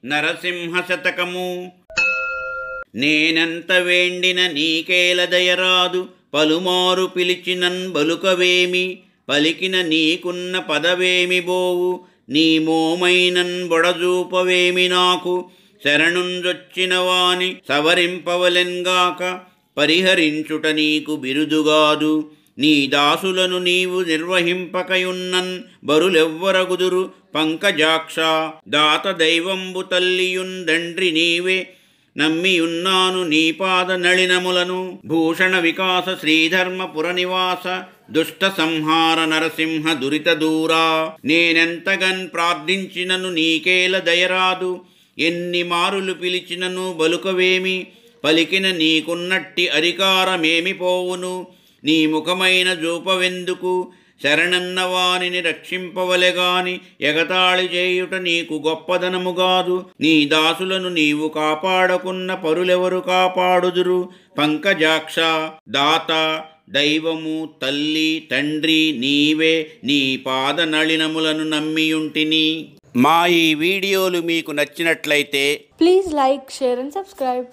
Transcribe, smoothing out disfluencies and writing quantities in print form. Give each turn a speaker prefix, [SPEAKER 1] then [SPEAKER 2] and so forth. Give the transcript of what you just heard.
[SPEAKER 1] నరసింహ శతకము. నేనెంత వేండిన నీకేల దయరాదు, పలుమారు పిలిచినన్ బలుకవేమి, పలికిన నీకున్న పదవేమి బోవు, నీ మోమైనన్ బొడజూపవేమి నాకు, శరణుంజొచ్చిన వాని సవరింపవలెన్గాక, పరిహరించుట నీకు బిరుదుగాదు, నీ దాసులను నీవు నిర్వహింపకయున్నన్ బరులెవ్వరగుదురు పంకజాక్ష, దాత దైవంబు తల్లియుందండ్రి నీవే, నమ్మియున్నాను నీ పాద నళినములను, భూషణ వికాస శ్రీధర్మ పురనివాస, దుష్ట సంహార నరసింహ దురిత దూరా, నేనెంతగన్ ప్రార్థించినను నీకేల దయరాదు, ఎన్ని మారులు పిలిచినను బలుకవేమి, పలికిన నీకున్నట్టి అధికారమేమి పోవును, నీ ముఖమైన జూపవెందుకు, శరణన్న వానిని రక్షింపవలెగాని ఎగతాళి చేయుట నీకు గొప్పదనముగాదు, నీ దాసులను నీవు కాపాడకున్న పరులెవరు కాపాడుదురు పంకజాక్ష, దాత దైవము తల్లి తండ్రి నీవే, నీ పాద నళినములను నమ్మియుంటిని. మా ఈ వీడియోలు మీకు నచ్చినట్లయితే
[SPEAKER 2] please like, share and subscribe.